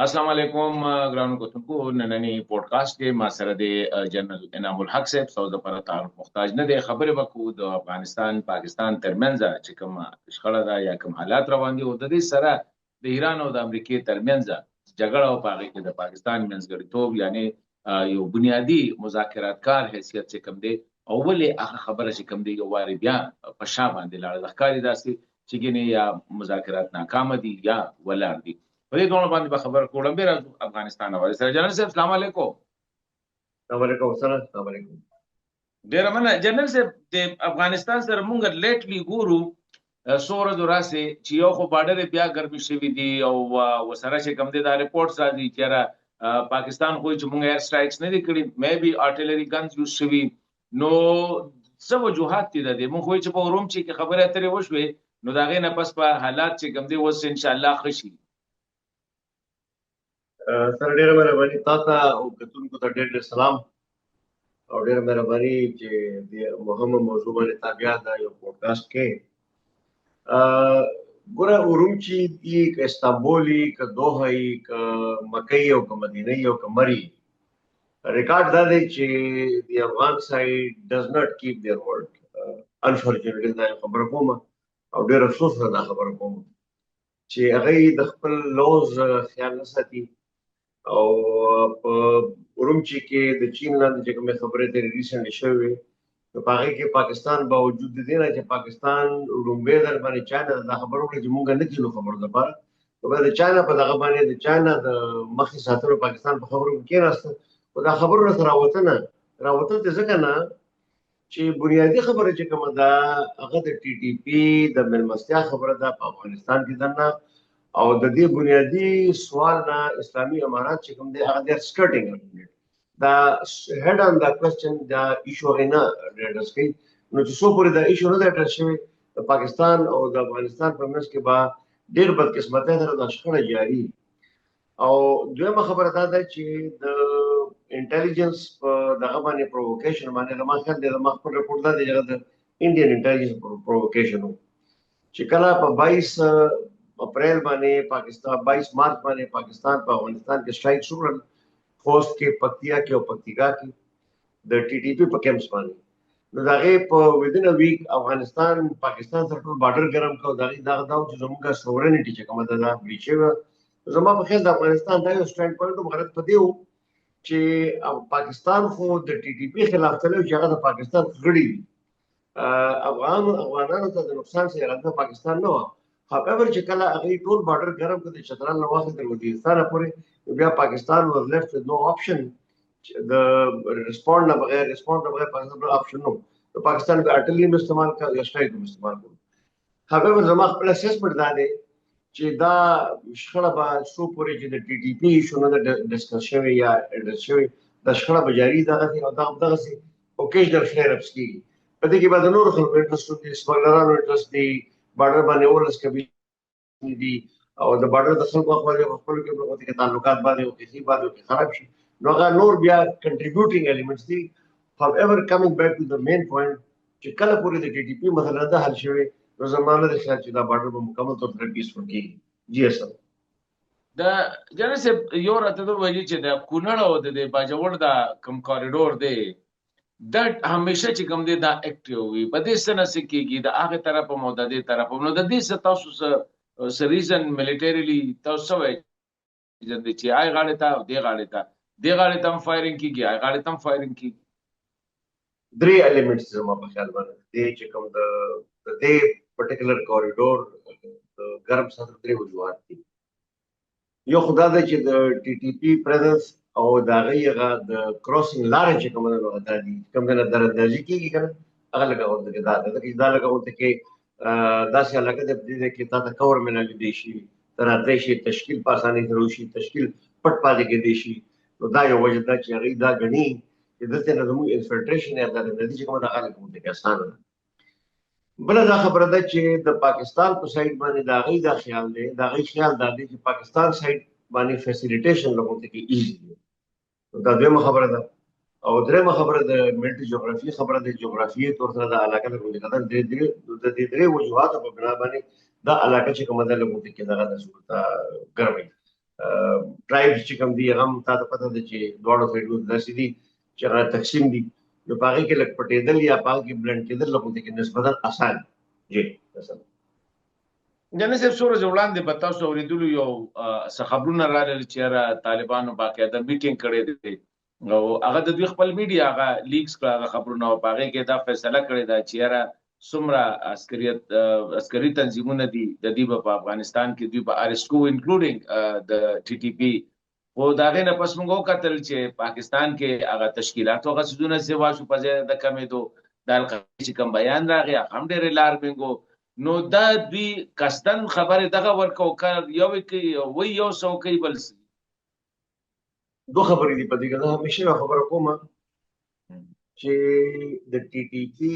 السلام علیکم ګرانو کوتونکو نننی پودکاسټ کې ما سره د جنرال انعام الحق صاحب سوز لپاره تعارف محتاج نه دی. خبرې وکړو د افغانستان پاکستان ترمنځ چې کوم شخړه ده یا کوم حالات روان دي او د دې سره د ایران او د امریکای ترمنځ جګړه او پاغي کې د پاکستان منځګړیتوب یعنی یو بنیادی مذاکرات کار حیثیت چې کوم دی او ولې هغه خبره چې کوم دی یو واري بیا په شا باندې لاړه د ښکاری داسې چې ګینه یا مذاکرات ناکام دي یا ولر دي. په دې ډول باندې به خبر کوم به افغانستان حواله سره. جنرال صاحب السلام علیکم. السلام علیکم. ډیر مننه جنرال صاحب. د افغانستان سره مونږ لیټلی ګورو سوره دراسه چې یو خو بارډر بیا ګرمي شوی دی او وسره چې کوم دي دا ریپورت راځي چې پاکستان خو چې مونږ ایر سټرایکس نه دي کړی مې بي ارټلری ګنز یوز شوی نو څه وجوهات دي د مونږ خو چې په روم چې خبره اترې وشوي نو دا غي نه پس په حالات چې کوم دي وس ان شاء الله خشي. سره ډیره مهرباني تاسو او کتونکو ته ډېر سلام او ډیره مهرباني چې د مهمه موضوع باندې تابع ده یو پودکاسټ کې ګوره اورومچی دی ک استانبولی ک دوحه ک مکه او ک مدینه او ک مری ریکارډ دا دی چې د افغان سایډ ډز ناٹ کیپ देयर ورډ. انفورچونټلی دا خبره کوم او ډیر افسوس دا خبره کوم چې هغه د خپل لوز خیال نه ساتي او په اورومچی کې د چین لاندې چې کوم خبره د ریسنټ شوې په هغه کې پاکستان باوجود دي نه چې پاکستان رومبه در باندې چاینا د خبرو کې موږ نه کیلو خبر ده پاره په د چاینا په دغه باندې د چاینا د مخې ساتلو پاکستان په خبرو کې راځي او دا خبرو سره راوته ځکه نه چې بنیادی خبره چې کومه ده هغه د ټي ټي پی د ملمستیا خبره ده په افغانستان کې دنه او د دې بنیادی سوال نه اسلامي امارات چې کوم دی هغه د سکرټینګ دا هډ ان دا کوېسچن دا ایشو نه ډیسکس کوي نو چې څو پورې دا ایشو نه اډرس شوی د پاکستان او د افغانستان په منځ کې با ډیر بدقسمتۍ سره د شخړه جاری او دویمه خبره دا ده چې د انټيليجنس په دغه باندې پرووکیشن باندې د ماخذ د مخبر رپورټ دا دی چې د انډین انټيليجنس پرووکیشن چې کله په 22 اپریل باندې پاکستان 22 مارچ باندې پاکستان په افغانستان کې سټرایک شروع خوست کې پکتیا کې او پکتیکا کې د ټي ټي پی په کیمپس باندې نو داغه په ودین ا ویک افغانستان پاکستان سره ټول بارډر ګرم کړ داغه دا چې زموږه سوورنټی چې کومه ده بریچو زموږ په خیال د افغانستان دا یو سټاند پوینټ مغرب په دیو چې پاکستان خو د ټي ټي پی خلاف تلو چې هغه د پاکستان غړي افغانانو ته د نقصان سره راځي پاکستان نه however چې کله هغه ټول بارډر ګرم کړ د چترال نو واخه تر وزیرستان پورې بیا پاکستان was left with no option the respond نه بغیر پاکستان option نو پاکستان به اټلی استعمال کا یا سټرایک استعمال کو however زما خپل اسسمنت دا دی چې دا شخړه به سو پورې چې د ټي ټي پی شونه د ډسکس شوی یا اډرس شوی د شخړه به جاری ده او دغه سي اوکیشنل فلیر اپس کی په دې کې به د نور خلکو انټرست دي سپلرانو انټرست دي بارډر باندې ورس کبي دي او د بارډر د خلکو خپل کې په تعلقات باندې او کسی باندې خراب شي نو هغه نور بیا کنټریبیوټینګ الیمنټس دي however coming back to the main point چې کله پورې د ټي ټي پی مثلا د حل شوی نو زمانه د خیال چې دا بارډر به مکمل طور پر پیسفل کیږي. جی اصل دا جنرال صاحب یو راته وایي چې د کونړ او د باجوړ دا کم کوریډور دی دا همیشه چې کوم دی دا اکټیو وي په دې سره سکیږي د هغه طرف په مودده طرف نو د دې تاسو ریزن ملټریلی تاسو وایي چې آی غاړه ته دی غاړه ته فایرینګ کیږي آی غاړه ته فایرینګ کیږي درې الیمنټس زما په خیال باندې دې چې کوم د دې پرټیکولر کوریډور د ګرم ساتل درې وجوهات دي. یو خدای د چې د ټي ټي پی پریزنس او دا غیغه د کروسینګ لار چې کوم نه ودا دي کوم نه درندازي کیږي کنه هغه لګاوت کې دا لګاوت کې داسې علاقه د دې کې تاسو کور ملالي دي شي تر دې شي تشکیل پاساني دروشي تشکیل پټ پاتې کې دي شي نو دا یو وجه ده چې هغه دا غني چې دته نه زموږ انفلټریشن یا د دې چې کوم دا هغه کوم ته آسان بل دا خبره ده چې د پاکستان په سایډ باندې دا غي دا خیال دی چې پاکستان سایډ باندې فیسیلیټیشن لګوي کې ایزي دا دویمه خبره ده او درېمه خبره د ملټي جغرافي خبره د جغرافي تور سره د علاقه د کوم د درې وجوهات په بنا باندې دا علاقه چې کومه ده لګوي کې دا د صورت ګرمي ټرایبز چې کوم دي هغه هم تاسو پته ده چې دواړو سایډونو داسې دي چې هغه تقسیم دي نو په هغې کې لږ پټېدل یا په هغه کې بلند کېدل لږ کې نسبتا اسان جی مثلا جنرال صاحب څو ورځې وړاندې به تاسو اورېدلو یو څه خبرونه راغلل چې یاره طالبانو باقاعده میټینګ کړی دی او هغه د دوی خپل میډیا هغه لیکس کړه هغه خبرونه او په هغې کې دا فیصله کړې ده چې یاره څومره عسکري تنظیمونه دي د دوی به په افغانستان کې دوی به ارسټ کوو انکلوډینګ د ټي ټي پي خو د هغې نه پس موږ وکتل چې پاکستان کې هغه تشکیلاتو هغه څیزونه سیوا شو په ځای د کمېدو د القاعدې چې کوم بیان راغی هغه هم ډېر الارمینګ و نو دا دوی قصدن خبرې دغه ورکو کار یو کوي وی یو څو کوي بل دو خبرې دي په دې کې زه همیشه یوه خبره کوم چې د ټي ټي پي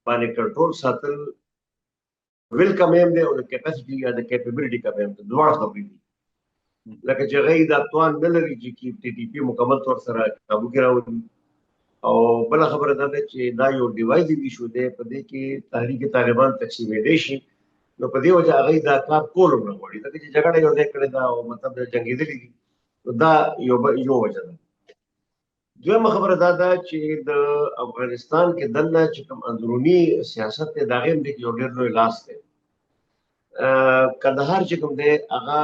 باندې کنټرول ساتل ویل کم هم دی او د کیپاسټي یا د کیپیبلیټي کم هم دی دواړه خبرې دي لکه چې هغوی دا توان نه لري چې ټي ټي پي مکمل طور سره قابو کې راولي او بله خبره دا ده چې دا یو ډیوایډ ایشو دی په دې کې تحریک طالبان تقسیمېدی شي نو په دې وجه هغوی دا کار کول هم نه غواړي ځکه چې جګړه یو ځای کړې ده او مطلب د جنګېدلي دي نو دا یو وجه ده دویمه خبره دا ده چې د افغانستان کې دننه چې کوم اندروني سیاست دی د هغې هم دې کې یو ډېر لوی لاس دی کندهار چې کوم دی هغه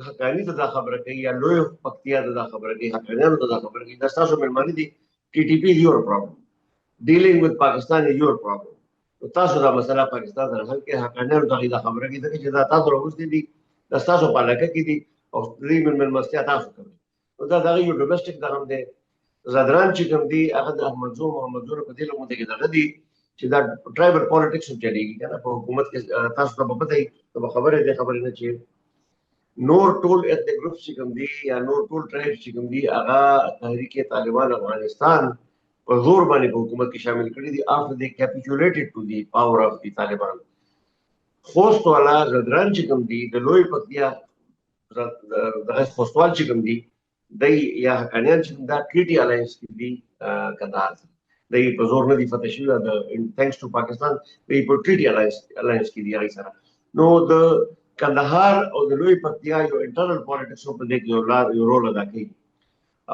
حقاني ته دا خبره کوي یا لوی پکتیا ته دا خبره کوي حقانیانو ته دا خبره کوي دا ستاسو مېلمانه دي ټي ټي پي یور پرابلم ډیلینګ وذ پاکستان از یور پرابلم نو تاسو دا مسله پاکستان سره حل کړئ حقانیانو ته دا خبره کوي ځکه چې دا تاسو راوستي دي دا ستاسو په علاقه کې دي او دې مېلمستیا تاسو کوئ نو دا دغه یو ډومestic دغه دی زادران چې کوم دي هغه د احمد زو محمد زو په دې لمونته کې دغه دي چې دا ټرایبل پالیټکس هم چلیږي کنه په حکومت کې تاسو ته په پته وي ته خبره دې خبرې نه چې نور ټول ایتنیک ګروپس چې کوم دي یا نور ټول ټرایبس چې کوم دي هغه تحریک طالبان افغانستان په زور باندې په حکومت کې شامل کړي دي after they capitulated to the power of the Taliban خوست والا زادران چې کوم دي د لوی پکتیا دغه خوستوال چې کوم دي دی یا حقانیان چې دا ټریټي الاینس کې دي کندهار دی په زور نه دي فتح شوي د تھینکس ټو پاکستان دی په ټریټي الاینس کې دي هغې سره نو د کندهار او د لوی پکتیا یو انټرنل پالیټکس په دې کې یو رول ادا کوي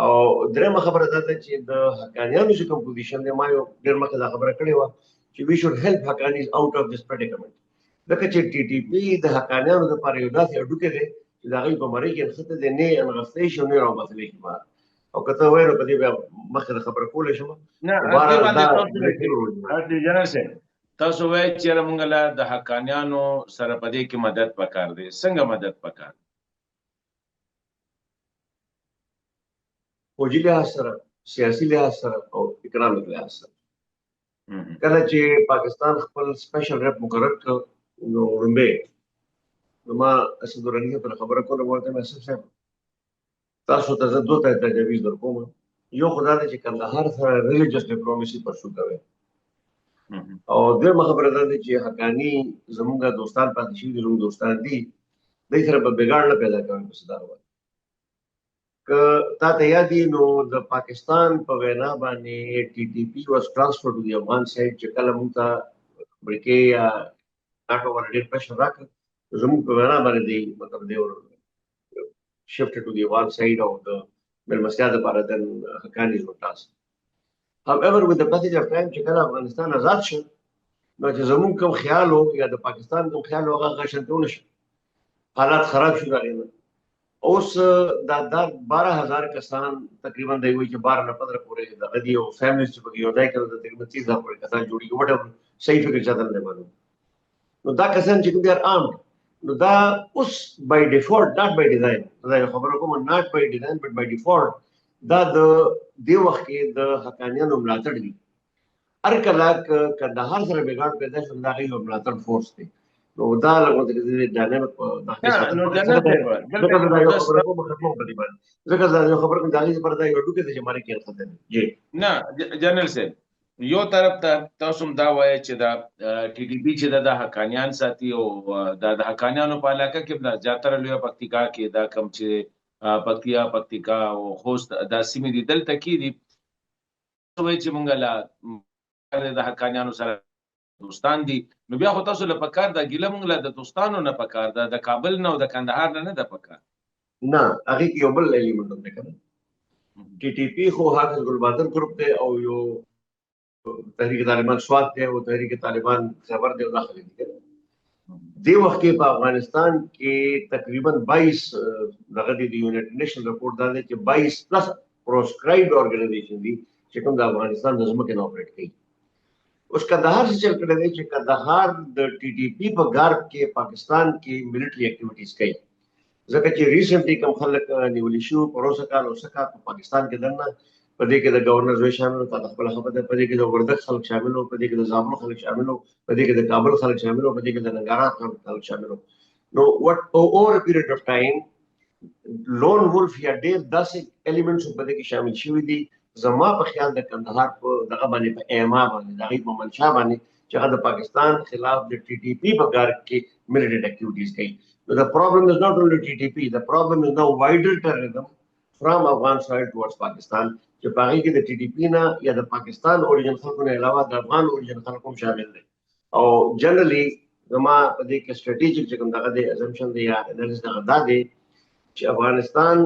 او درېیمه خبره دا ده چې د حقانیانو چې کوم پوزیشن دی ما یو ډېر مخکې دا خبره کړې وه چې وی شوډ هیلپ حقانیز آوټ اف دس پریډیکمنټ ځکه چې ټي ټي پي د حقانیانو دپاره یو داسې هډوکی دی چې د هغوی په مرۍ کې نښتې دی نه یې انغښتی شي او نه یې راوباسلی شي بهر او که ته وایې نو په دې بیا مخکې د خبره کولی شم جنرال صاحب تاسو وایئ چې یاره مونږ له د حقانیانو سره په دې کې مدد پکار دی څنګه مدد پکار فوجي لحاظ سره سیاسي لحاظ سره او اکنامک لحاظ سره کله چې پاکستان خپل سپیشل ریپ مقرر کړ نو لومبۍ نو ما اسدالرحمن ته خبره کوله ورته مې اسد صاحب تاسو ته زه دوه تجاویز درکوم یو خو دا دی چې کندهار سره ریلیجس ډیپلوماسي پرسو کوئ او دویمه خبره دا ده چې حقاني زموږ دوستان پاتې شوي دي زموږ دوستان دي دوی سره به بګاړ نه پیدا کوئ په صدا وایي که تا ته یاد وي نو د پاکستان په وینا باندې ټي ټي پي واز ټرانسفر ټو دی افغان سایډ چې کله موږ ته امریکې یا ناټو باندې ډېر پریشر راکړ زموږ په وینا باندې دی مطلب دی shifted to the one side of the مېلمستیا دپاره د حقاني زموږ ټاسک however with the passage of time چې کله افغانستان آزاد شو نو چې زموږ کوم خیال و یا د پاکستان کوم خیال و هغه غشنته ونه شو حالات خراب شو د هغې نه اوس دا 12,000 کسان تقریبا دی وایي چې 12 نه 15 پورې دغه دي او فیملیز چې پکې یو ځای کې د تقریبا 30,000 پورې کسان جوړېږي وټ صحیح فکر چاته نه دی معلوم نو دا کسان چې کوم دي ار armed نو دا اوس بای ډیفالټ ناٹ بای ډیزاین دا یو خبره کوم ناٹ بای ډیزاین بټ بای ډیفالټ دا د دې وخت کې د حقانیانو ملاتړ دي هر کله کندهار سره بګاړ پیدا شو دا غي ملاتړ فورس دی نو دا لږ د ډاینامیک په داخله نو ځکه دا یو خبره کوم دا غي پر دا یو ټکی چې ماره کې راځي جی نه جنرال صاحب یو طرف ته تاسو دا وایي چې دا ټي ټي پي چې د حقانیان ساتي او د حقانیانو په علاقه کې د زیاتره لوی پکتیکا کې دا کم چې پکتیکا او خوست دا سیمې دي دلته کې دي وایي چې مونږ لا د حقانیانو سره دوستان دي نو بیا خو تاسو له پکار دا ګیله مونږ له د دوستانو نه پکار دا د کابل نه او د کندهار نه د پکار نه هغه کې یو بل الیمنت هم دی کنه ټي ټي پی خو حافظ ګل بادل ګروپ دی او یو تحریک طالبان سوات دی او تحریک طالبان خیبر دی داخلي دي کنه دی وخت کې په افغانستان کې تقریبا 22 دغه دی یونایټډ نیشن رپورټ دا دی چې 22 پلس پروسکرایبډ اورګنایزیشن دي چې کوم د افغانستان د ځمکې نه اپریټ کوي اوس کندهار څخه چل کړی دی چې کندهار د ټي ټي پی په غارب کې پاکستان کې ملټري اکټیویټیز کوي ځکه چې ریسنټلی کوم خلک نیولې شو پروسه کال اوسه په پاکستان کې دنه په دې کې د گورنر زوی شامل او خپل خبره په دې کې د وردګ خلک شامل او په دې کې د زابل خلک شامل او په دې کې د کابل خلک شامل او په دې کې د ننګرهار خلک شامل نو وات اوور ا پیریډ اف ټایم لون ولف یا ډېر داسې الیمنټس په دې کې شامل شوي دي زما په خیال د کندهار په دغه باندې په ایما باندې دغه په منشا باندې چې هغه د پاکستان خلاف د ټي ټي پی په غار کې ملټري اکټیویټیز کوي نو the problem is not only TTP the problem is now wider terrorism from Afghan side towards Pakistan چې په هغه کې د ټي ټي پی نه یا د پاکستان اوريجن خلکو نه علاوه د افغان اوريجن خلکو هم شامل دي او جنرالي زما په دې کې سټریټیجیک چې کوم دغه د ازمپشن دی یا انالیسس دغه دا دی چې افغانستان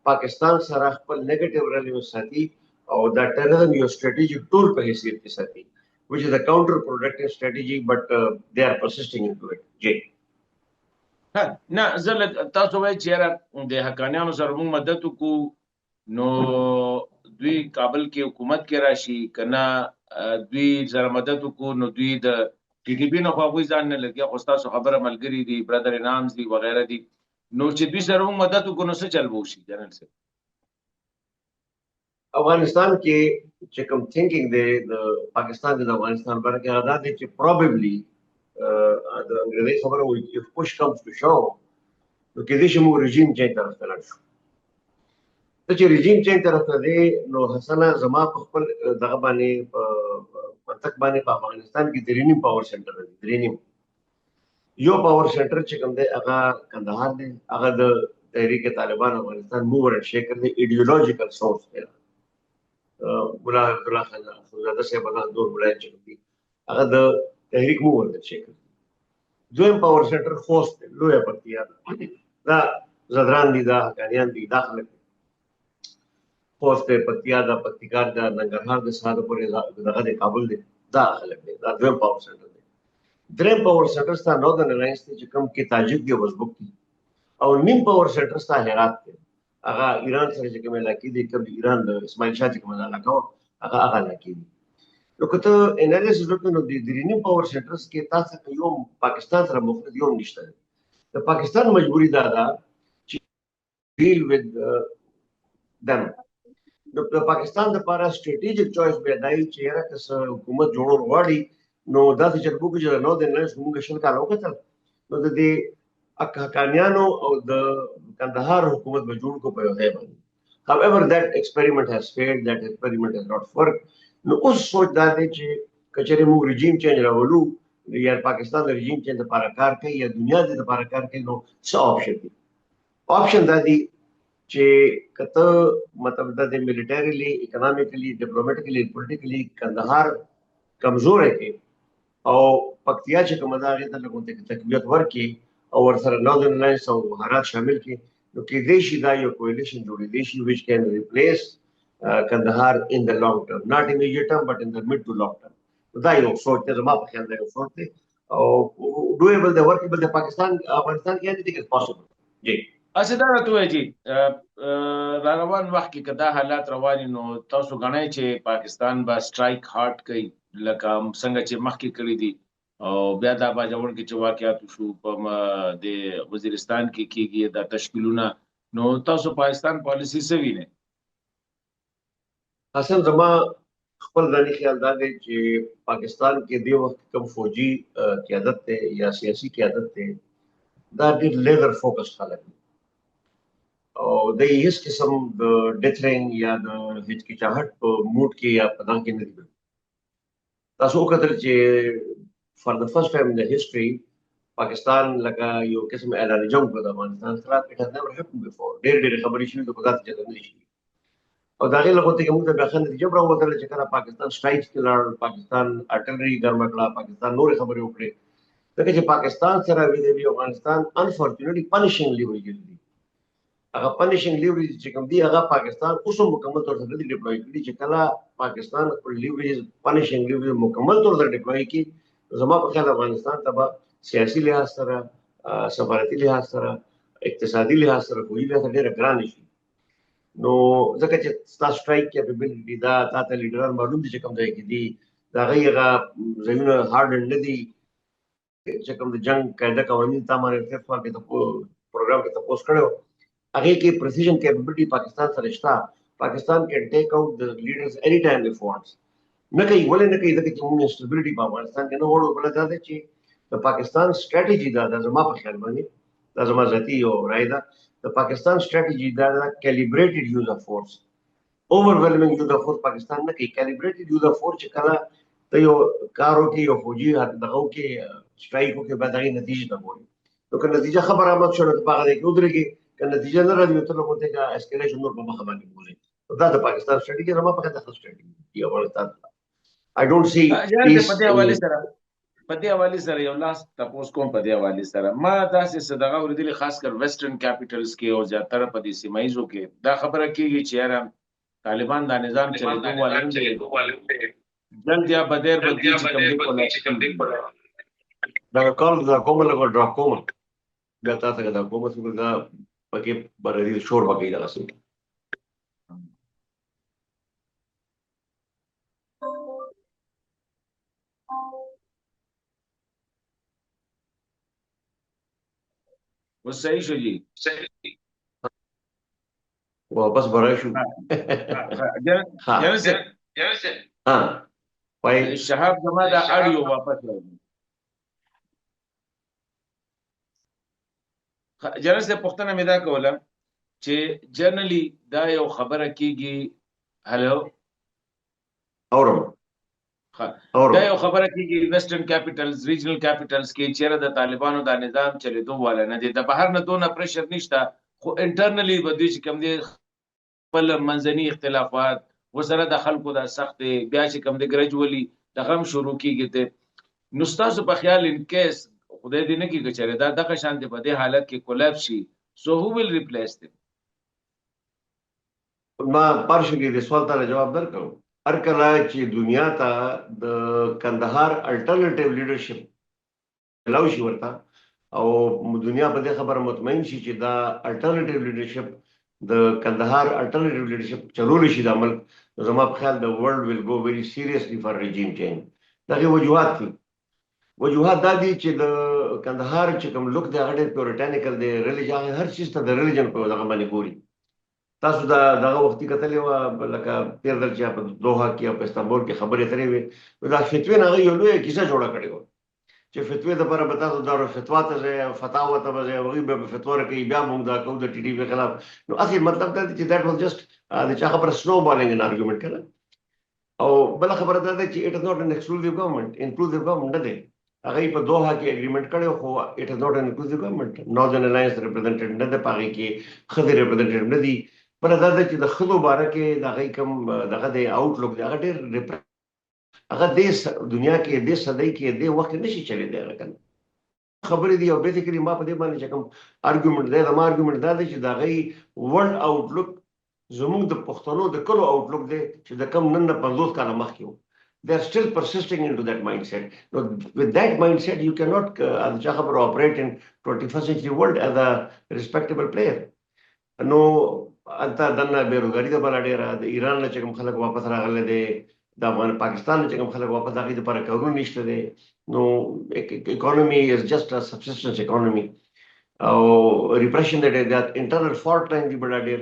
پاکستان سره خپل نیگیټیو ریلیشن ساتي او دا ټیرریزم یو سټریټیجیک ټول په حیثیت کې ساتي which is a counter productive strategy but they are persisting into it جی نه زه تاسو وایي چې د حقانیانو سره موږ مدد وکړو نو دوی کابل کې حکومت کې راشي کنه دوی سره مدد وکړو نو دوی د ټي ټي پی نه خو هغوی ځان نه لګي خو ستاسو خبره ملګري دي برادر انعامز دي وغیره دي نو چې دوی سره موږ مدد وکړو نو څه چل به وشي جنرال صاحب افغانستان کې چې کوم تھینکینګ دی د پاکستان د افغانستان باره کې هغه دا دی چې پروبیبلی د انګریزي خبره وایي چې push comes to shove نو کېدای شي موږ رژیم چینج طرف ته لاړ شو ته چې رژیم چینج طرف ته دی نو حسنه زما په خپل دغه باندې په منطق باندې په افغانستان کې درېنیم پاور سنټر دی درېنیم یو پاور سنټر چې کوم دی هغه کندهار دی هغه د تحریک طالبان افغانستان موور اینڈ شیکر دی ایډیولوژیکل سورس دی ګلا عبدالله خان زاده صاحب هغه دور ولایت چې دی هغه د تحریک موور اینڈ شیکر دویم پاور سنټر خوست دی لویه پکتیا دا زدران دي دا حقانیان دي دا خلک خوست دی پکتیا دا پکتیکار دا ننګرهار د ساده پورې دغه د کابل دی دا خلک دی دا دویم پاور سنټر دی دریم پاور سنټر ستا نوردرن الائنس دی چې کوم کې تاجک دی او ازبک دی او نیم پاور سنټر ستا هرات دی هغه ایران سره چې کوم علاقې دي کوم ایران د اسماعیل شاه چې کوم علاقه هغه علاقې دي نو که ته انالیسس وکړې نو د درېنیم پاور سنټرز کې تاسو ته یو پاکستان سره مخلص یو نشته د پاکستان مجبوري دا ده چې ډیل وذ دم نو د پاکستان لپاره سټریټیجیک چوایس به دی چې یاره که حکومت جوړول غواړي نو داسې چلبو کې چې نو د نس موږ شل کال وکړل نو د دې حقانیانو او د کندهار حکومت به جوړ کو په یو ځای باندې however that experiment has failed that experiment has not worked نو اوس سوچ دا دی چې کچېرې موږ رژیم چینج راولو یا پاکستان د رژیم چینج لپاره کار کوي یا دنیا د لپاره کار کوي نو څه آپشن دي آپشن دا دی چې کته مطلب د ملټریلی اکونومیکلی ډیپلوماټیکلی پولیټیکلی کندهار کمزور ہے او پکتیا چې کومه دا غي ته لګون تقویت ورکي او ورسره نوردرن الائنس او هرات شامل کی نو کې دې شي دا یو کولیشن جوړې دي شي which can replace Kandahar in the long term, not immediate term, but in the mid to long term. دا یو سوچ دی زما په خیال دا یو سوچ دی او ډویبل دی ورکیبل دی پاکستان افغانستان کې دي چې پاسبل جی اسی دا راته وایي چې را روان وخت کې کدا حالات روان نو تاسو غنئ چې پاکستان با سټرایک هارت کوي لکه څنګه چې مخکې کړی دي او بیا دا باجوړ کې چې واقعیت شو په د وزیرستان کې کېږي دا تشکیلونه نو تاسو پاکستان پالیسی سوي نه حسن زما خپل ځاني خیال دا دی چې پاکستان کې دی وخت کوم فوجي قیادت ته یا سیاسي قیادت ته دا ډېر لیزر فوکس خلک او د هیڅ قسم د ډیترینګ یا د هچکچاهټ په موډ کې یا په دغه کې نه دي تاسو وکتل چې فار د فرست ټایم ان د هیستوري پاکستان لکه یو قسم اعلان جنگ په افغانستان سره it has never happened before ډېر خبرې شوې د قضات چې نه شي او دا غي له کوته کوم ته بخښنه نتیجه راووتله چې کله پاکستان سټرایکس کې لاړ، پاکستان ارټلري ګرمه کړه، پاکستان نور خبرې وکړي. ځکه چې پاکستان سره وی افغانستان انفورچونټلی پنیشنګ لیوریج دي. هغه پنیشنګ لیوریج چې کوم دی هغه پاکستان اوس مکمل طور سره ډیپلوي کړي. چې کله پاکستان خپل لیوریج پنیشنګ لیوریج مکمل طور سره ډیپلوي کړي، زما په خیال افغانستان ته به سیاسي لحاظ سره، سفارتي لحاظ سره، اقتصادي لحاظ سره کوئی لحاظ ډیره ګران شي. نو ځکه چې تاسو سټرایک کیپبلټی دا تاسو لیډران معلوم دي چې کوم ځای کې دي، دا غیغه زمينه هارد نه دي چې کوم د جنگ قاعده قوانين تمام ارتفاع کې د پروګرام کې تاسو کړو هغه کې پریسیژن کیپبلټی پاکستان سره شته. پاکستان کین ټیک اوټ د لیډرز اني ټایم اف وانټس. نه کوي ولې نه کوي ځکه چې موږ سټیبিলিټي په افغانستان کې نه وړو. بل دا چې د پاکستان سټریټیجي دا زما په خیال باندې دا زما ذاتی او رائے ده، د پاکستان سټریټیجي دا کیلیبریټډ یوز اف فورس. اوورولمینګ یوز اف فورس پاکستان نه کوي. کیلیبریټډ یوز اف فورس چې کله ته یو کارو کې یو فوجي دغه کې سټرایکو کې به دغه نتیجه نه وایي. نو که نتیجه خبره آمد شو نو په هغه کې ودرېږي، که نتیجه نه راځي نو ته نو ته کا اسکلیشن نور په مخه باندې بولي. دا د پاکستان سټریټیجي زما په خاطر سټریټیجي دی افغانستان. I don't see peace. په دې حواله سره یو لاس تاسو کوم په دې حواله سره ما داسې صدقه ورېدلې خاص کر ویسټرن کیپټلز کې او زیاتره په دې سیمایزو کې دا خبره کیږي چې یاره طالبان دا نظام چلیدو ولرم جلد یا بدیر بدی چې کوم دی کوله دا کال دا کومه لګو ډراپ کوم دا تاسو دا کومه څنګه دا پکې بردي شور وکړي دا څه. वो सही शो जी वापस भरा शो जन से हाँ भाई शहाब जमा दा ऑडियो वापस जन से पुख्तन में दा कोला چې جنرally دا یو خبره کیږي. هلو اورم دا یو خبره کیږي ویسټرن کیپټلز ریجنل کیپټلز کې چیرې د طالبانو دا نظام چلیدو والا نه دي. د بهر نه دونه پریشر نشته، خو انټرنلی بدوي چې کوم دي خپل منځني اختلافات وسره د خلکو د سخت بیا چې کوم دي ګریجوالي د غم شروع کیږي. نو تاسو په خیال ان کیس خدای دې نه کیږي چې دا د شان دي په دې حالت کې کولاپس شي سو هو ویل ریپلیس دم. ما پارشلی د سوال ته جواب درکړم. هر کله چې دنیا ته د کندهار الټرنیټیو لیډرشپ لاو شي ورته او دنیا په دې خبره مطمئن شي چې دا الټرنیټیو لیډرشپ د کندهار الټرنیټیو لیډرشپ چلول شي د عمل، زما په خیال د ورلد ویل گو ویری سیریسلی فار ریجیم چینج. دغه وجوهات دي. وجوهات دا دي چې د کندهار چې کوم لوک دی هغه ډېر پیورټانیکل دی، ریلیجن هر چیز ته د ریلیجن په دغه باندې ګوري. تاسو دا دغه وختي کتلې و لکه تیر دل چې په دوحه کې او په استانبول کې خبرې اترې وي، دا فتوی نه یو لوی کیسه جوړه کړې و چې فتوی د لپاره به تاسو دا فتوا ته ځئ، فتاوا ته به ځئ، هغوی به فتوا راکوي، بیا موږ دا کوو د ټي ټي پي خلاف. نو اصلي مطلب دا دی چې دیټ واز جسټ د چا خبره سنو بالینګ ان آرګومنټ کړه. او بله خبره دا ده چې اټ از ناٹ ان ایکسکلوزیو ګورنمنټ، انکلوزیو ګورنمنټ نه دی. هغه په دوحه کې اګریمنټ کړو خو اټ از ناٹ ان انکلوزیو ګورنمنټ. نارذرن الاینس ریپرزینټیټیو نه دی، پاغي کې خدای ریپرزینټیټیو نه دی. بل دا ده چې د خدو باره کې دغه کوم دغه د آوټلوک دی هغه ډېر هغه د دنیا کې د صدۍ کې د وخت نشي چلیدای. هغه کنه خبرې دی او بیسیکلی ما په دې باندې چې کوم آرګومنټ دی، دا ما آرګومنټ دا دی چې دغه ورلد آوټلوک زموږ د پښتنو د کلو آوټلوک دی چې د کم نن 50 کاله مخکې و. They are still persisting into that mindset. Now, with that mindset, you cannot operate in 21st century world as a respectable player. نو انت دنه بیروزګاری د بل ډیره د ایران نه چې کوم خلک واپس راغله دي، د افغان پاکستان نه چې کوم خلک واپس راغلي دي پر کورونه نشته دي. نو اکانومي از جست ا سبسیسټنس اکانومي او ریپریشن د انټرنل فالټ لاین دی بل ډیر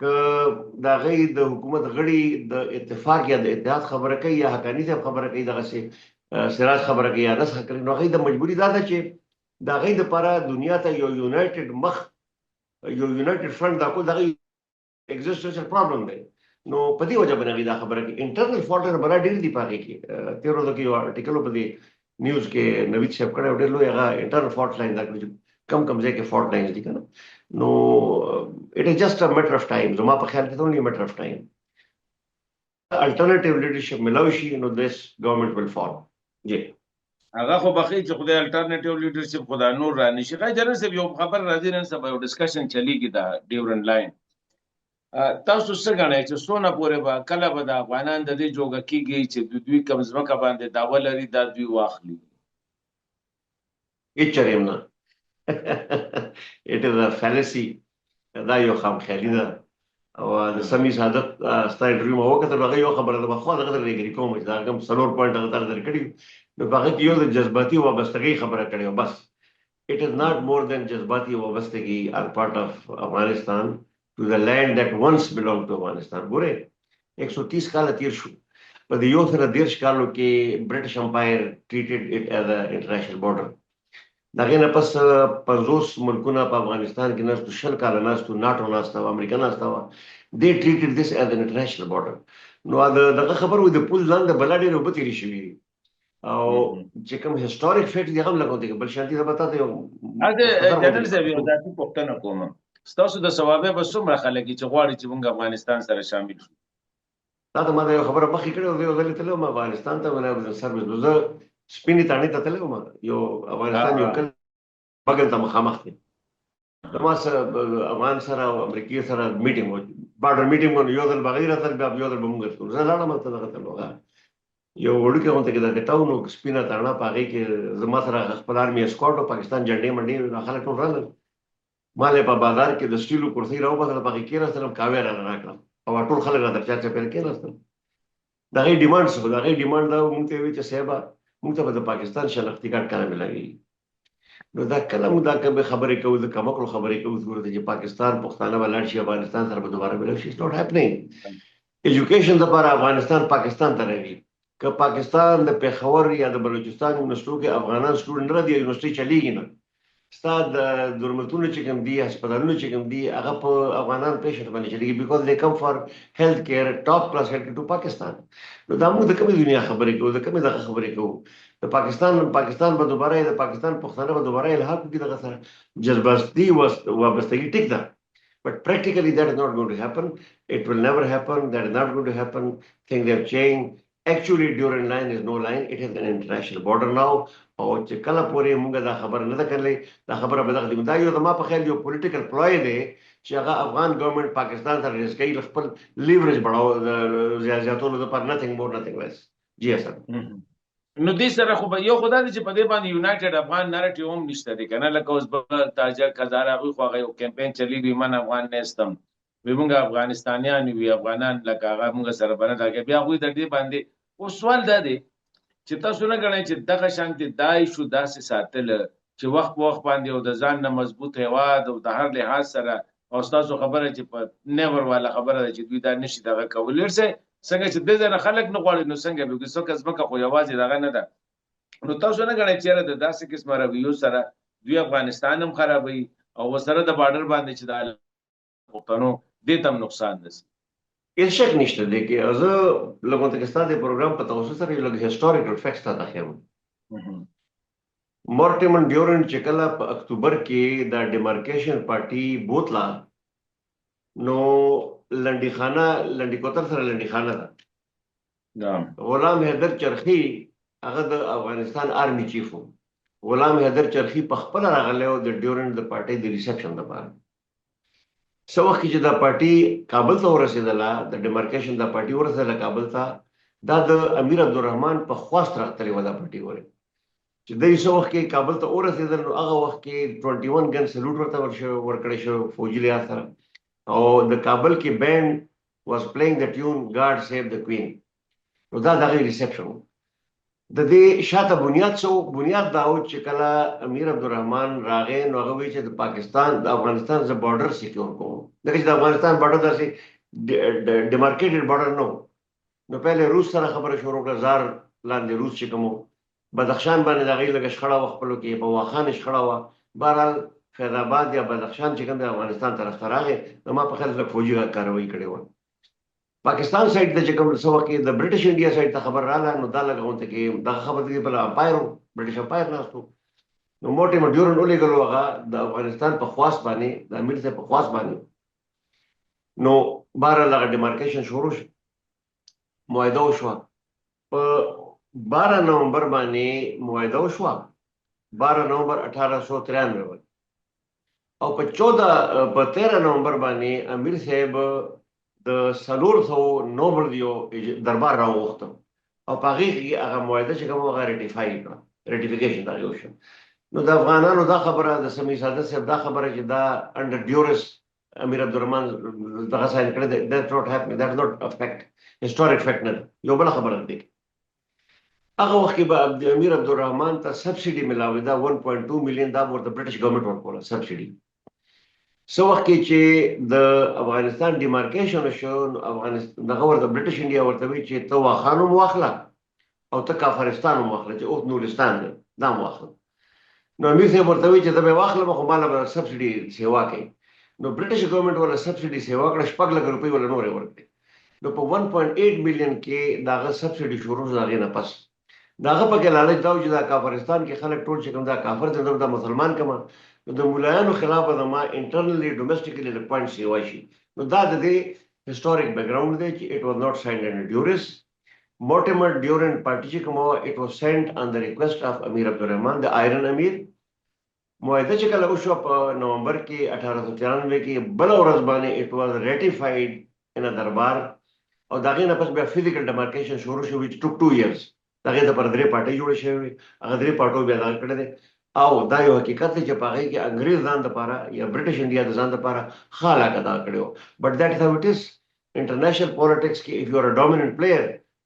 ک دا غي د حکومت غړي د اتفاق یا د اتحاد خبره کوي یا حقانی صاحب خبره کوي، دغه سي سراج خبره کوي یا رس کوي. نو غي د مجبوری دا ده چې دا غي د لپاره دنیا ته یو یونایټډ مخ یو یونایټډ فرنٹ دا کو دغه ایگزیسټنشل پرابلم دی. نو په دې وجه باندې دا خبره کې انټرنل فالټ بل ډیر دی پاږي کې تیرو د یو آرټیکل په دې نیوز کې نوید شپ کړه ډېر لوی هغه انټرنل فالټ لاین دا کم ځای کې فالټ لاینز دي کنه. نو اټ از جسٹ ا میټر اف ټایم. زما په خیال کې ته اونلی میټر اف ټایم. alternative leadership ملاوي شي نو this government will fall. جی هغه خو بخي چې خدای الټرنیټیو لیډرشپ خدای نور را نشي غي جنرال صاحب یو خبر راځي نن سبا یو ډسکشن چلیږي دا ډیورن لاین تاسو څه غواړئ چې سونه پورې به کله به د افغانان د دې جوګه کیږي چې دوی کم ځمکه باندې داول لري دا دوی واخلي هیڅ چرېم نه it is a fallacy دا یو خامخیالي ده او د سمي صادق ستا انټرویو ما وکړه هغه یو خبره ده خو دغه لري کوم چې دا کوم سلور پوینټ هغه تر کړی نو هغه یو د جذباتي وابستګي خبره کړې بس it is not more than جذباتي وابستګي are part of Afghanistan to the land that once belonged to Afghanistan ګوره 130 کال تیر شو په دې یو سره 10 کالو کې برټش امپایر treated it as an international border دغه نه پس 50 ملکونه په افغانستان کې نستو شل کال نستو ناتو نستو امریکا نستو they treated this as an international border نو دغه خبر و د پول لاندې بلډې نو بتیری شوی او چې کوم هیستوریک فیکټ دی هم لګو دی بل شانتي دا پتا دی اته جنرال صاحب یو ذاتي پوښتنه کوم تاسو د ثوابه به څومره خلک چې غواړي چې موږ افغانستان سره شامل شو دا ته ما یو خبره مخکې کړو دی ولې تلو ما افغانستان ته ولې سرویس دوزه سپینی تانی ته تلو ما یو افغانستان یو کل بغل ته مخامخ دي ما سره افغان سره او امریکای سره میټینګ و بارډر میټینګ و یو ځل بغیر تر بیا یو ځل بمونږ ټول زه لاړم ته دغه تلوغه یو وړوکی غونډه کې دا ټاونو سپینا ترنا پاږي کې زما سره خپل آرمي اسکواډ او پاکستان جنډې منډې داخله ټول راغلل مالې په بازار کې د سټیلو کرسي راو بدل پاږي کې راځم کاوه را راکړم او ټول خلک را درچا چې پر کې راستل دا غي ډیماند څه دا غي ډیماند دا مونږ ته وی چې سیبا مونږ ته د پاکستان شناختی کارت کله ملایي نو دا کله موږ دا کوم خبرې کوو د کمکلو خبرې کوو ضرورت چې پاکستان پښتانه ولر شي افغانستان سره به دوباره ملل شي نوٹ هپنینګ ایجوکیشن لپاره افغانستان پاکستان ته راغی که پاکستان د پیښور یا د بلوچستان یونیورسيټو کې افغانان سټوډنټ را دي یونیورسيټي چلیږي نه استاد درملتون چې کوم دي هسپتالونه چې کوم دي هغه په افغانان پیشنټ باندې چلیږي بیکاز دے کم فار هیلث کیر ټاپ کلاس هیلث ټو پاکستان نو دا موږ د کومې دنیا خبرې کوو د کومې دغه خبرې کوو د پاکستان به دوباره د پاکستان پښتانه به دوباره الحاق کوي دغه سره جذباتي وابستګي ټیک ده but practically that is not going to happen it will never happen that is not going to happen things have changed actually during line is no line it is an international border now او چې کله پورې موږ دا خبره نه ده کړلې دا خبره به دغه دا یو د ما په خیال یو پولیټیکل پلوی دی چې هغه افغان ګورنمنت پاکستان سره ریس کوي خپل لیوریج بڑاو زیاتولو لپاره nothing more nothing less جی سر نو دې سره خو یو خدای دې چې په دې باندې یونایټډ افغان نریټیو هم نشته دی کنه لکه اوس به تاجر کزار هغه خو هغه یو کمپاین چلیږي من افغان نهستم وي موږ افغانستانیان وي افغانان لکه هغه موږ سره باندې راګي بیا خو د دې باندې او سوال دا دی چې تاسو نه غواړئ چې دغه شانتي دای شو داسې ساتل چې وخت په وخت باندې او د ځان نه مضبوط هواد او د هر لحاظ سره او تاسو خبره چې په نیور والا خبره چې دوی دا نشي دغه کولر سه څنګه چې د ځنه خلک نه غواړي نو څنګه به څوک ځمکه خو یوازې دغه نه ده نو تاسو نه غواړئ چې د داسې قسمه رویو سره دوی افغانستان هم خرابوي او سره د بارډر باندې چې د پښتنو دې تم نقصان دي هیڅ شک نشته دی کې از لګون ته ستاسو د پروګرام په توسط سره یو لږ هیستوریکل فیکټس تا داخلم مورټیمن ډیورنټ چې کله په اکتوبر کې د ډیمارکیشن پارټي بوتلا نو لنډی کوتر سره لنډی خانه ده غلام حیدر چرخی هغه د افغانستان آرمی چیف غلام حیدر چرخی په خپل راغلی او د ډیورنټ د پارټي د ریسپشن لپاره سو وخت چې دا پارټي کابل ته ورسېدله د ډیمارکیشن دا پارټي ورسېدله کابل ته دا د امیر عبدالرحمن په خواست راتلې وه دا پارټي ورې چې دی سو وخت کې کابل ته ورسېدل نو هغه وخت کې 21 ګن سلوټ ورته ورکړی شو فوجي لحاظ سره او د کابل کې بینډ واز پلیینګ د ټیون ګاډ سیو د کوین نو دا دغه ریسپشن د دې شاته بنیاد دا و چې کله امیر عبدالرحمن راغې نو هغه وی چې د پاکستان د افغانستان ز بارډر سکیور کوم دغه د افغانستان بارډر داسې ډیمارکیټډ بارډر نو پهله روس سره خبره شروع کړه زار لاندې روس چې کوم بدخشان باندې دغه لږ شخړه وخپلو کې په واخان شخړه و بهرحال فیض آباد یا بدخشان چې کوم د افغانستان طرف ته راغې نو ما په خیال د فوجي کاروایی کړې و پاکستان سایډ ته چې کوم څه وکړي د برټش انډیا سایډ ته خبر رااله نو دا لګون ته کې دا خبر دی په امپایر برټش امپایر ناستو نو موټي مډیورن ولېګلو هغه د افغانستان په خواص باندې د امیر ته په خواص باندې نو بهر لغه ډیمارکیشن شروع شو معاهده وشوه په 12 نومبر باندې معاهده وشوه 12 نومبر 1893 او په 13 نومبر باندې امیر صاحب د 400 نوبل یو دربار راوغوښته او په هغه کې هغه معاهده چې کوم هغه ریټیفای کړه ریټیفیکیشن دا یو شو نو د افغانانو دا خبره د سمي ساده صاحب دا خبره چې دا انډر ډیورس امیر عبدالرحمن دغه ساين کړی دی دیټ نوٹ هپن دیټ نوٹ ا فیکټ هیستوریک فیکټ نه یو بل خبره ده هغه وخت کې به امیر عبدالرحمن ته سبسيډي ملاوي دا 1.2 مليون دا ورته برټش ګورنمنت ورکوله سبسيډي سو وخت کې چې د افغانستان ډیمارکیشن شو افغانستان دغه ورته برټش انډیا ورته وی چې ته واخانو واخله او ته کافرستان واخله چې اوس نورستان دا واخله نو امیر صاحب ورته وی چې دا به واخله خو مال به سبسيډي سیوا کوي نو برټش ګورنمنت ولا سبسيډي سیوا کړه 6 لک روپۍ ولا نور ورکړي نو په 1.8 مليون کې داغه سبسيډي شروع داغه نه پس داغه په کې لالچ داو چې دا کافرستان کې خلک ټول چې کوم دا کافر دي دا مسلمان کما د مولایانو خلاف د ما انټرنلی ډومېسټیکلی د پوینټ سیوا شي نو دا د دې هیستوریک بیک گراوند دی چې اټ واز ناٹ ساينډ ان ډیورس Mortimer Durand party چې کومه it was sent on the request of امیر عبدالرحمن د آیرن امیر معاهده چې کله وشو په نومبر کې 1893 کې بل ورځ باندې it was ratified in a دربار او داغه نه پس بیا فزیکل ډیمارکیشن شروع شو which took 2 years داغه د پر درې پارټي جوړ شوی هغه درې پارټو بیا دا کړل دي او دا یو حقیقت دی چې په هغه کې انګريز ځان د پاره یا برټش انډیا د ځان د پاره خاله کدا کړو but that is how it is international politics کې if you are a dominant player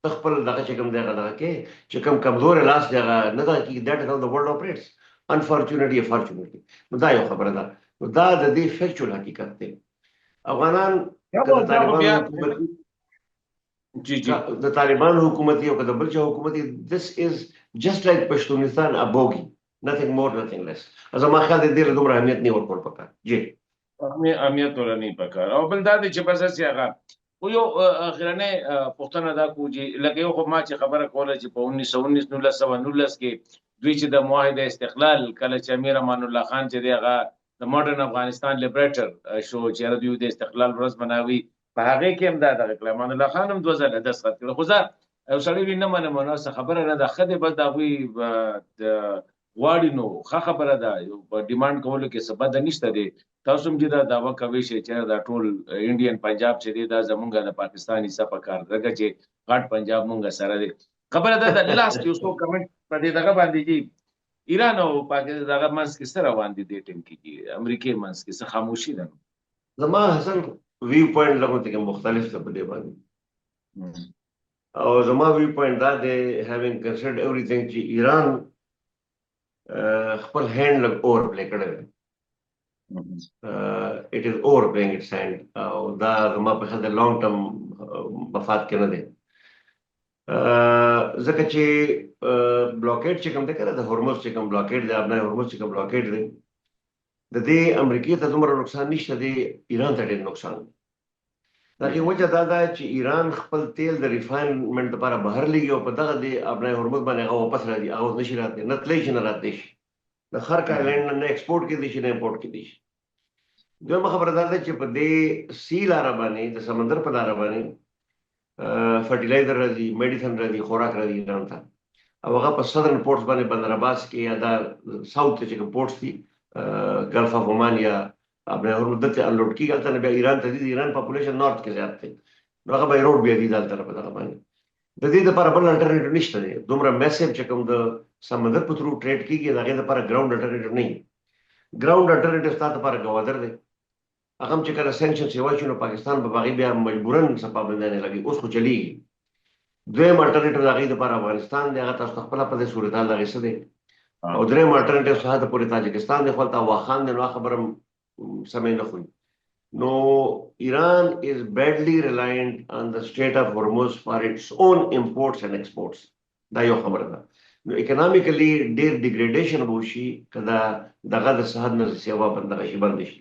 خپل دغه چې کوم دغه کې چې کوم کمزور لاس دغه نه دا کې that is how the world operates unfortunately نو دا یو خبره ده نو دا د دې فیکچوال حقیقت دی افغانان د طالبان حکومت یو کده بل چې حکومت this is just like پښتونستان ابوګي nothing more nothing less از ما خیال دې له دومره اهمیت نه ورکول پکار جی اهمیت ورنه پکار او بل دا چې بس هغه او یو اخرنه پښتنه دا کوجی لکه یو خو ما چې خبره کوله چې په 1919 کې دوی چې د معاهده استقلال کله چې امیر امان الله خان چې دغه د ماډرن افغانستان لیبریټر شو چې دوی د استقلال ورځ مناوي په هغه کې هم دا د امان الله خان هم 2010 کړ خو ځا او سړی وینم نه خبره نه ده خدای بس دا وی د واړی نو خبره ده یو په ډیماند کولو کې سبب نشته دی تاسو هم دا داوا کوي چې دا ټول انډین پنجاب چې دی دا زمونږ د پاکستاني صفه کار دغه چې غټ پنجاب مونږ سره دی خبره ده د لاست یو څو کمنټ په دې دغه باندې چې ایران او پاکستان دغه منځ کې سره روان دي د ټیم کې امریکای منځ کې څه خاموشي ده زما حسن ویو پوینټ لګو ته مختلف څه په دې باندې او زما ویو پوینټ دا دی هیوینګ کنسیډرډ ایوریثینګ چې ایران خپل هاند لګ اور پلی کړی it is overplaying its hand او دا زما په خاطر لانګ ټرم مفاد کې نه دی ځکه چې بلاکیډ چې کوم دی کړه د هورموز چې کوم بلاکیډ دی ابنای هورموز چې کوم بلاکیډ دی د دې امریکای ته دومره نقصان نشته دی ایران ته ډېر نقصان دی دا کې وجه دا ده چې ایران خپل تیل د ریفاینمنت لپاره بهر لګي او په دغه دی ابنای هورموز باندې هغه واپس راځي هغه نشي راځي نه تللی شي نه راځي د خر کایلند نه ایکسپورټ کې دي شي نه امپورټ کې دي شي دویمه خبره ده چې په دې سی لار باندې د سمندر په لار باندې فرټیلایزر راځي میډیسن راځي خوراک راځي ایران ته او هغه په سدرن پورټس باندې بندر عباس کې یا دا ساوث چې کوم پورټس دي ګلف اف عمان یا ابنه هورموز ته انلوډ کیږي تل بیا ایران ته دي ایران پاپولیشن نارث کې زیات دی نو هغه به روډ بیا دي دلته په دغه باندې د دې لپاره بل الټرنیټیو نشته دی دومره میسیو چې کوم د سمندر په تھرو ټریډ کیږي دغه لپاره ګراوند الټرنیټیو نه ګراوند الټرنیټیو ستاسو لپاره گوادر دی هغه چې کله سنکشن سیوا شنو پاکستان په باغی بیا مجبورن صفه بندنه لګي اوس خو چلی دویم الټرنیټیو دغه لپاره افغانستان دی هغه تاسو خپل په دې صورتحال دغه څه دی او دریم الټرنیټیو ساده پورې تاجکستان دی خپل تا واخان دی نو خبرم سمې نه خو No, Iran is badly reliant on the Strait of Hormuz for its own imports and exports. دا یو خبره ده. نو economically ډېر degradation به وشي کله دغه د سرحد نه سیوا بندغه شي بند شي.